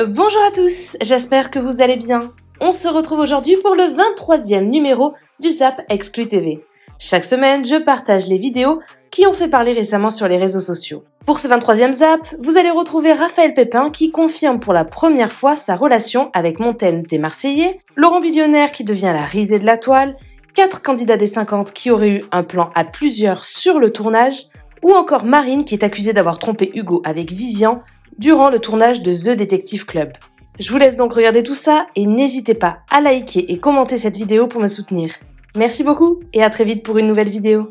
Bonjour à tous, j'espère que vous allez bien. On se retrouve aujourd'hui pour le 23e numéro du Zap Exclu TV. Chaque semaine, je partage les vidéos qui ont fait parler récemment sur les réseaux sociaux. Pour ce 23e Zap, vous allez retrouver Raphaël Pépin qui confirme pour la première fois sa relation avec Montaigne des Marseillais, Laurent Billionnaire qui devient la risée de la toile, 4 candidats des 50 qui auraient eu un plan à plusieurs sur le tournage, ou encore Marine qui est accusée d'avoir trompé Hugo avec Vivian durant le tournage de The Detective Club. Je vous laisse donc regarder tout ça et n'hésitez pas à liker et commenter cette vidéo pour me soutenir. Merci beaucoup et à très vite pour une nouvelle vidéo.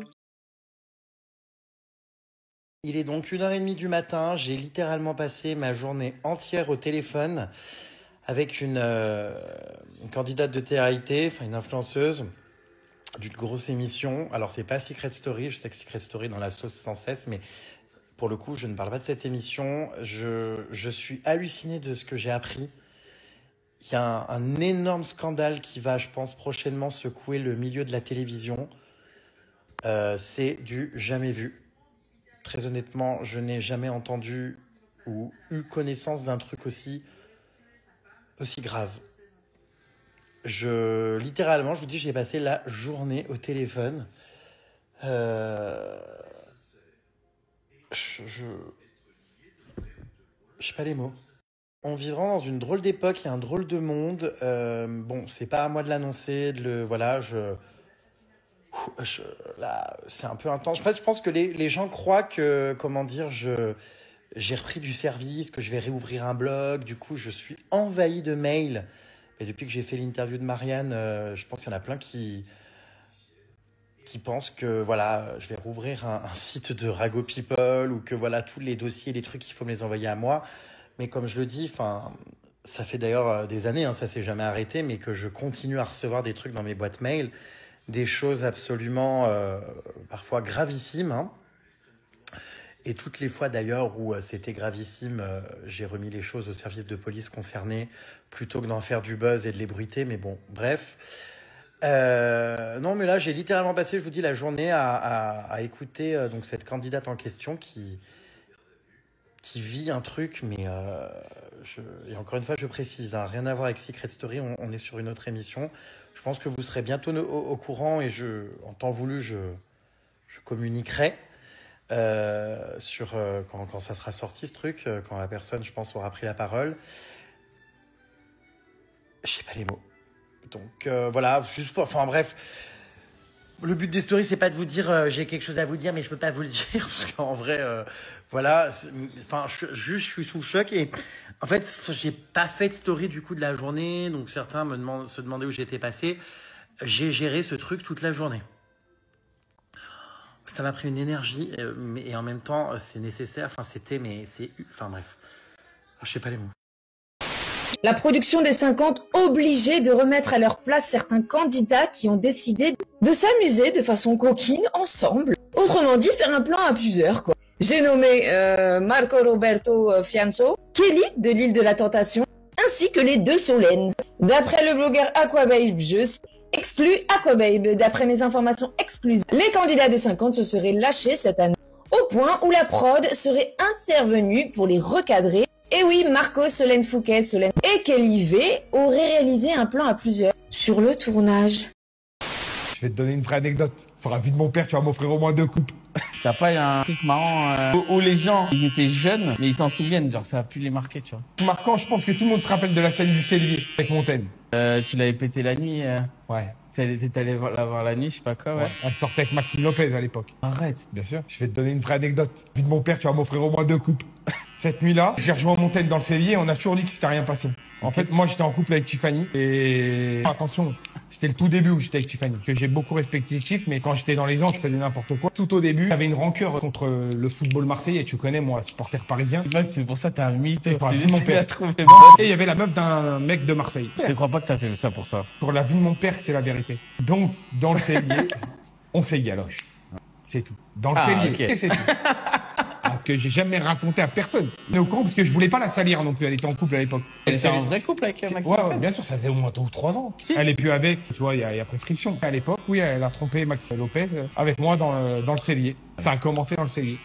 Il est donc 1h30 du matin, j'ai littéralement passé ma journée entière au téléphone avec une candidate de télé-réalité, enfin une influenceuse d'une grosse émission. Alors c'est pas Secret Story, je sais que Secret Story est dans la sauce sans cesse, mais pour le coup je ne parle pas de cette émission. Je suis halluciné de ce que j'ai appris. Il y a un énorme scandale qui va, je pense, prochainement secouer le milieu de la télévision. C'est du jamais vu. Très honnêtement, je n'ai jamais entendu ou eu connaissance d'un truc aussi grave. Littéralement, je vous dis, j'ai passé la journée au téléphone. Je sais pas les mots. On vit vraiment dans une drôle d'époque, il y a un drôle de monde. Bon, c'est pas à moi de l'annoncer, voilà, là, c'est un peu intense. En fait, je pense que les gens croient que, comment dire, j'ai repris du service, que je vais réouvrir un blog. Du coup, je suis envahi de mails. Et depuis que j'ai fait l'interview de Marianne, je pense qu'il y en a plein qui pensent que, voilà, je vais rouvrir un site de Rago People ou que, voilà, tous les dossiers, les trucs, il faut me les envoyer à moi. Mais comme je le dis, enfin, ça fait d'ailleurs des années, hein, ça s'est jamais arrêté, mais que je continue à recevoir des trucs dans mes boîtes mail. Des choses absolument parfois gravissimes. Hein. Et toutes les fois d'ailleurs où c'était gravissime, j'ai remis les choses au service de police concerné plutôt que d'en faire du buzz et de l'ébruiter. Mais bon, bref. Non, mais là, j'ai littéralement passé, je vous dis, la journée à écouter donc cette candidate en question qui vit un truc, mais et encore une fois, je précise, hein, rien à voir avec Secret Story, on est sur une autre émission. Je pense que vous serez bientôt au courant et en temps voulu, je communiquerai sur quand ça sera sorti ce truc, quand la personne, je pense, aura pris la parole. Je sais pas les mots. Donc voilà, juste pour, enfin bref, le but des stories, c'est pas de vous dire j'ai quelque chose à vous dire, mais je peux pas vous le dire parce qu'en vrai, voilà, enfin, je suis sous le choc et en fait, j'ai pas fait de story du coup de la journée, donc certains se demandaient où j'étais passé. J'ai géré ce truc toute la journée. Ça m'a pris une énergie, et en même temps, c'est nécessaire. Enfin, enfin bref, je sais pas les mots. La production des 50 obligée de remettre à leur place certains candidats qui ont décidé de s'amuser de façon coquine ensemble. Autrement dit, faire un plan à plusieurs, quoi. J'ai nommé Marco Roberto Fianso, Kelly de l'île de la Tentation, ainsi que les deux Solène. D'après le blogueur Aquababe, exclu Aquababe, d'après mes informations exclusives, les candidats des 50 se seraient lâchés cette année, au point où la prod serait intervenue pour les recadrer. Et oui, Marco, Solène Fouquet, Solène et Kelly V auraient réalisé un plan à plusieurs sur le tournage. Je vais te donner une vraie anecdote. Sur la vie de mon père, tu vas m'offrir au moins 2 coupes. T'as pas un truc marrant où les gens, ils étaient jeunes, mais ils s'en souviennent, genre ça a pu les marquer, tu vois. Marquant, je pense que tout le monde se rappelle de la scène du cellier avec Montaigne. Tu l'avais pété la nuit. Ouais. T'es allé la voir la nuit, je sais pas quoi, ouais. Elle sortait avec Maxime Lopez à l'époque. Arrête. Bien sûr. Je vais te donner une vraie anecdote. La vie de mon père, tu vas m'offrir au moins 2 coupes. Cette nuit-là, j'ai rejoint Montaigne dans le cellier et on a toujours dit que c'était rien passé. En fait, moi, j'étais en couple avec Tiffany et attention, c'était le tout début où j'étais avec Tiffany, que j'ai beaucoup respecté Tiff, mais quand j'étais dans les anges, je faisais n'importe quoi. Tout au début, j'avais une rancœur contre le football marseillais, tu connais, moi, supporter parisien. C'est pour ça que t'as un mythe. Pour la vie de mon père. Et il y avait la meuf d'un mec de Marseille. Je te crois pas que t'as fait ça pour ça. Pour la vie de mon père, c'est la vérité. Donc, dans le cellier, on fait galoche. C'est tout. Dans le cellier. Okay. Et c'est tout. Que j'ai jamais raconté à personne. On est au courant parce que je voulais pas la salir non plus. Elle était en couple à l'époque. Elle était en vrai couple avec Maxime Ouais, Lopez. bien sûr, ça faisait au moins 2 ou 3 ans. Si. Elle est plus avec, tu vois, il y a prescription. À l'époque, oui, elle a trompé Maxime Lopez avec moi dans le cellier. Ça a commencé dans le cellier.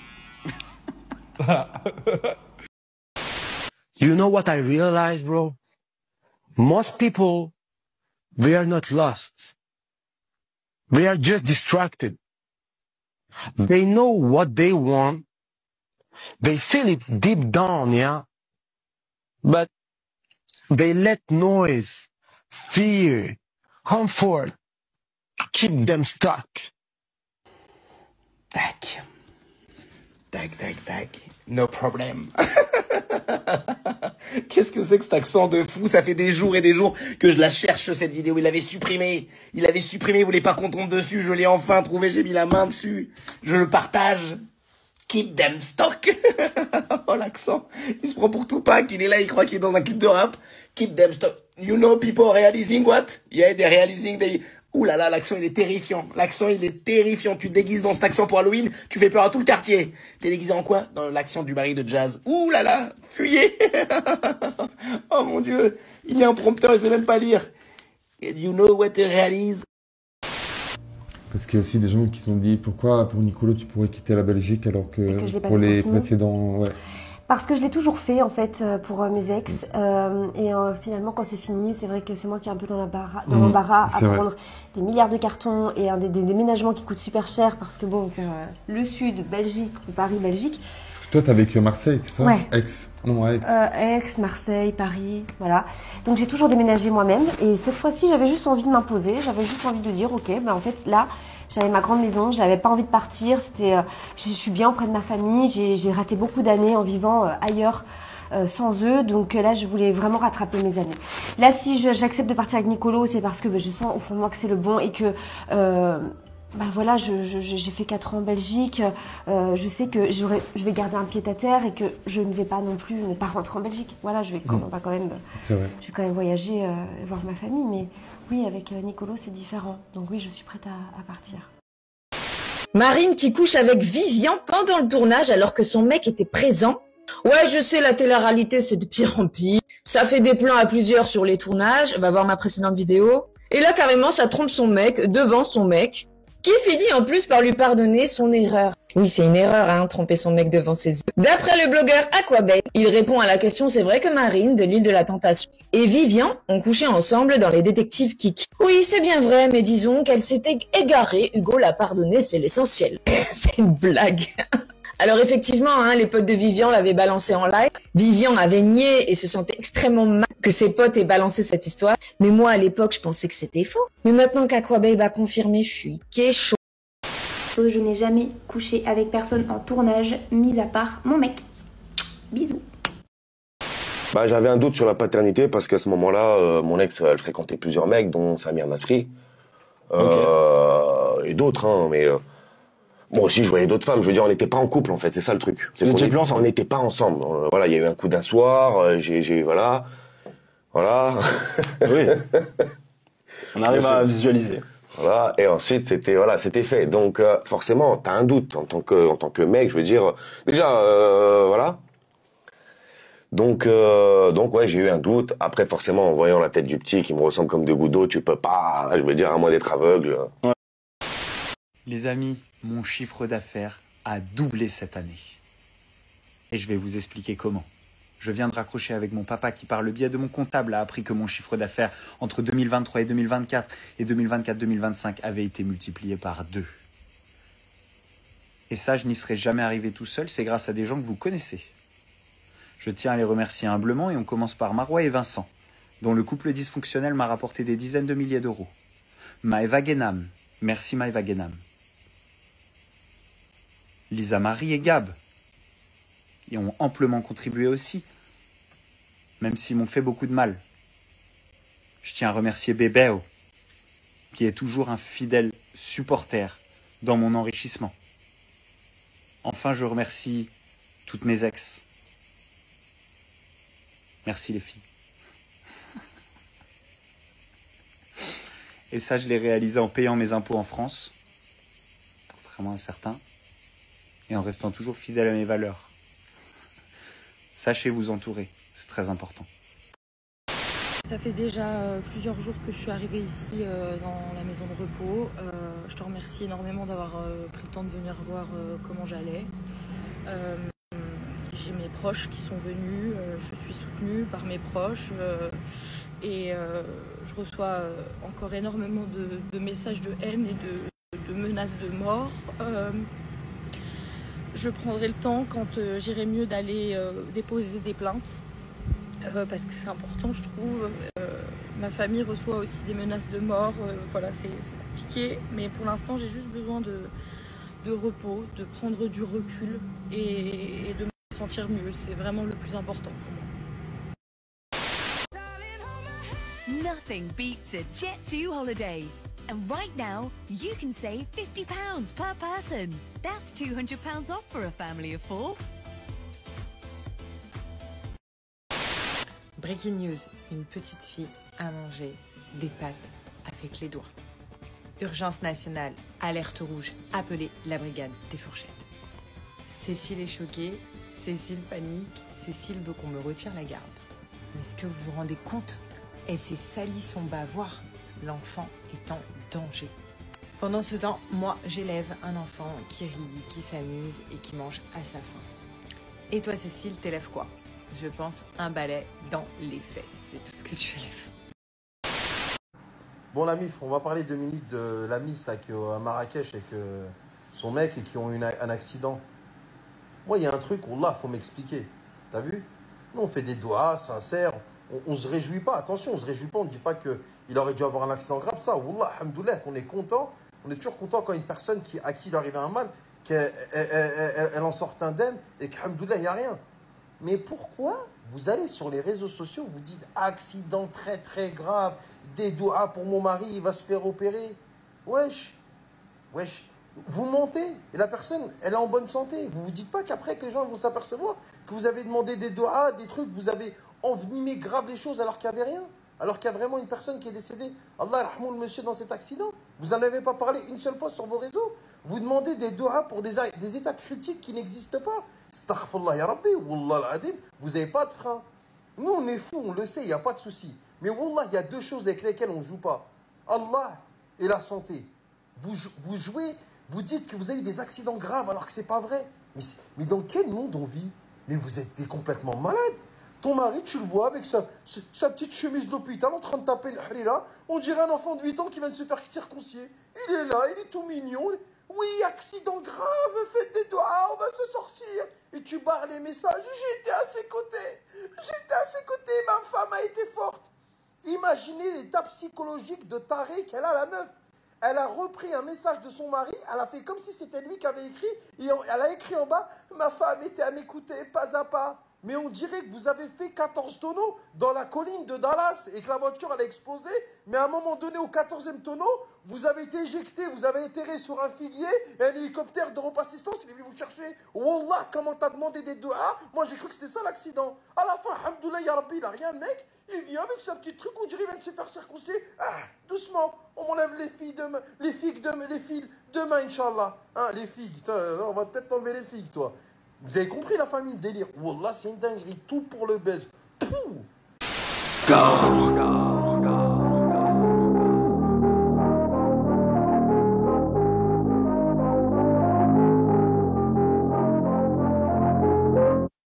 Voilà. You know what I realized, bro? Most people, they are not lost. They are just distracted. They know what they want. They feel it deep down, yeah? But they let noise, fear, comfort keep them stuck. Tac. Tac, tac, tac. No problem. Qu'est-ce que c'est que cet accent de fou? Ça fait des jours et des jours que je la cherche, cette vidéo. Il l'avait supprimée. Il l'avait supprimée, vous l'avez pas qu'on tombe dessus. Je l'ai enfin trouvé, j'ai mis la main dessus. Je le partage. Keep them stuck. Oh, l'accent. Il se prend pour Tupac. Il est là, il croit qu'il est dans un clip de rap. Keep them stuck. You know people realizing what? Yeah, they're realizing they... Ouh là là, l'accent il est terrifiant. L'accent il est terrifiant. Tu te déguises dans cet accent pour Halloween, tu fais peur à tout le quartier. T'es déguisé en quoi? Dans l'accent du mari de Jazz. Ouh là là, fuyez. Oh mon Dieu, il est un prompteur, il sait même pas lire. You know what they realize? Parce qu'il y a aussi des gens qui se sont dit pourquoi pour Nicolo tu pourrais quitter la Belgique alors que je l'ai pas pour fait les pour Simon. précédents, ouais. Parce que je l'ai toujours fait en fait pour mes ex finalement quand c'est fini c'est vrai que c'est moi qui est un peu dans l'embarras à prendre des milliards de cartons et des déménagements qui coûtent super cher parce que bon faire le sud Belgique ou Paris Belgique. Toi t'as vécu à Marseille c'est ça? Ouais. Aix. Non à Aix. Aix, Marseille, Paris, voilà. Donc j'ai toujours déménagé moi-même et cette fois-ci j'avais juste envie de m'imposer, j'avais juste envie de dire ok ben en fait là j'avais ma grande maison, j'avais pas envie de partir, je suis bien auprès de ma famille, j'ai raté beaucoup d'années en vivant ailleurs sans eux, donc là je voulais vraiment rattraper mes années. Là si j'accepte de partir avec Nicolo, c'est parce que je sens au fond de moi que c'est le bon et que voilà, j'ai fait 4 ans en Belgique, je sais que je vais garder un pied à terre et que je ne vais pas non plus ne pas rentrer en Belgique. Voilà, je vais quand même voyager, voir ma famille, mais oui, avec Nicolo, c'est différent. Donc oui, je suis prête à partir. Marine qui couche avec Vivian pendant le tournage alors que son mec était présent. Ouais, je sais, la télé-réalité, c'est de pire en pire. Ça fait des plans à plusieurs sur les tournages. Va voir ma précédente vidéo. Et là, carrément, ça trompe son mec devant son mec, qui finit en plus par lui pardonner son erreur. Oui, c'est une erreur, hein, tromper son mec devant ses yeux. D'après le blogueur Aquabay, il répond à la question « C'est vrai que Marine, de l'île de la Tentation, et Vivian ont couché ensemble dans les détectives Kiki. » Oui, c'est bien vrai, mais disons qu'elle s'était égarée. Hugo l'a pardonné, c'est l'essentiel. C'est une blague. Alors effectivement, hein, les potes de Vivian l'avaient balancé en live. Vivian avait nié et se sentait extrêmement mal que ses potes aient balancé cette histoire. Mais moi, à l'époque, je pensais que c'était faux. Mais maintenant qu'Aquabay va confirmer, je suis chaud. Je n'ai jamais couché avec personne en tournage, mis à part mon mec. Bisous. J'avais un doute sur la paternité parce qu'à ce moment-là, mon ex, elle fréquentait plusieurs mecs, dont Samir Nasri. Et d'autres, hein, mais... Moi aussi, je voyais d'autres femmes. Je veux dire, on n'était pas en couple, en fait. C'est ça le truc. On n'était pas ensemble. Voilà, il y a eu un coup d'un soir. Voilà. Voilà. Oui. On arrive à visualiser. Voilà. Et ensuite, c'était fait. Donc, forcément, t'as un doute en tant que mec. Je veux dire, déjà, voilà. Donc ouais, j'ai eu un doute. Après, forcément, en voyant la tête du petit qui me ressemble comme deux gouttes d'eau, tu peux pas. Je veux dire, à moins d'être aveugle. Ouais. Les amis, mon chiffre d'affaires a doublé cette année. Et je vais vous expliquer comment. Je viens de raccrocher avec mon papa qui, par le biais de mon comptable, a appris que mon chiffre d'affaires entre 2023 et 2024 et 2024-2025 avait été multiplié par 2. Et ça, je n'y serais jamais arrivé tout seul, c'est grâce à des gens que vous connaissez. Je tiens à les remercier humblement et on commence par Marois et Vincent, dont le couple dysfonctionnel m'a rapporté des dizaines de milliers d'euros. Maëva Guénam, merci Maëva Guénam. Lisa Marie et Gab, qui ont amplement contribué aussi, même s'ils m'ont fait beaucoup de mal. Je tiens à remercier Bébéo, qui est toujours un fidèle supporter dans mon enrichissement. Enfin, je remercie toutes mes ex. Merci les filles. Et ça, je l'ai réalisé en payant mes impôts en France, contrairement à certains, et en restant toujours fidèle à mes valeurs. Sachez vous entourer, c'est très important. Ça fait déjà plusieurs jours que je suis arrivée ici dans la maison de repos. Je te remercie énormément d'avoir pris le temps de venir voir comment j'allais. j'ai mes proches qui sont venus, je suis soutenue par mes proches et je reçois encore énormément de messages de haine et de menaces de mort. Je prendrai le temps, quand j'irai mieux, d'aller déposer des plaintes parce que c'est important, je trouve. Ma famille reçoit aussi des menaces de mort, voilà, c'est compliqué, mais pour l'instant j'ai juste besoin de repos, de prendre du recul et de me sentir mieux. C'est vraiment le plus important pour moi. Nothing beats a Jet2 holiday. And right now, you can save £50 per person. That's £200 off for a family of 4. Breaking news, une petite fille a mangé des pâtes avec les doigts. Urgence nationale, alerte rouge, appelez la brigade des fourchettes. Cécile est choquée, Cécile panique, Cécile veut qu'on me retire la garde. Mais est-ce que vous vous rendez compte? Elle s'est salie son bavoir. L'enfant est en danger. Pendant ce temps, moi, j'élève un enfant qui rit, qui s'amuse et qui mange à sa faim. Et toi, Cécile, t'élèves quoi? Je pense un balai dans les fesses. C'est tout ce que tu élèves. Bon, la MIF, on va parler 2 minutes de la Miss là, qui est à Marrakech avec son mec et qui ont eu un accident. Moi, il y a un truc, Wallah, faut m'expliquer. T'as vu? Nous, on fait des doigts sincères. On se réjouit pas. Attention, on se réjouit pas. On ne dit pas qu'il aurait dû avoir un accident grave. Ça, Wallah, alhamdoulilah, on est content. On est toujours content quand une personne à qui il arrive un mal, qu'elle en sorte indemne et qu'alhamdoulilah, il n'y a rien. Mais pourquoi vous allez sur les réseaux sociaux, vous dites accident très très grave, des doigts pour mon mari, il va se faire opérer. Wesh, vous mentez et la personne, elle est en bonne santé. Vous vous dites pas qu'après que les gens vont s'apercevoir que vous avez demandé des doigts, des trucs, vous avez envenimé grave les choses alors qu'il n'y avait rien. Alors qu'il y a vraiment une personne qui est décédée. Allah rahmou le monsieur dans cet accident. Vous n'en avez pas parlé une seule fois sur vos réseaux. Vous demandez des doigts pour des états critiques qui n'existent pas. Astaghfirullah ya Rabbi, Wallah al-Adim, vous n'avez pas de frein. Nous, on est fous, on le sait, il n'y a pas de souci. Mais Wallah, il y a 2 choses avec lesquelles on ne joue pas. Allah et la santé. Vous jouez, vous dites que vous avez des accidents graves alors que ce n'est pas vrai. Mais dans quel monde on vit? Mais vous êtes complètement malade. Ton mari, tu le vois avec sa petite chemise d'hôpital en train de taper le harira. On dirait un enfant de 8 ans qui vient de se faire circoncire. Il est là, il est tout mignon. Oui, accident grave, faites des doigts, on va se sortir. Et tu barres les messages. J'étais à ses côtés. Ma femme a été forte. Imaginez l'état psychologique de taré qu'elle a, la meuf. Elle a repris un message de son mari, elle a fait comme si c'était lui qui avait écrit. Et elle a écrit en bas, ma femme était à m'écouter, pas à pas. Mais on dirait que vous avez fait 14 tonneaux dans la colline de Dallas et que la voiture elle a explosé. Mais à un moment donné, au 14e tonneau, vous avez été éjecté, vous avez atterri sur un figuier et un hélicoptère d'Europe Assistance, il est venu vous chercher. Wallah, comment t'as demandé des doigts? Moi j'ai cru que c'était ça l'accident. À la fin, alhamdoulilah, ya Rabbi, il a rien, mec. Il vient avec sa petite truc, on dirait qu'il vient de se faire circoncire. Ah, doucement, on m'enlève les figues demain, Inch'Allah. Hein, les figues, on va peut-être t'enlever les figues, toi. Vous avez compris la famille, délire. Wallah, c'est une dinguerie. Tout pour le buzz. Pouh.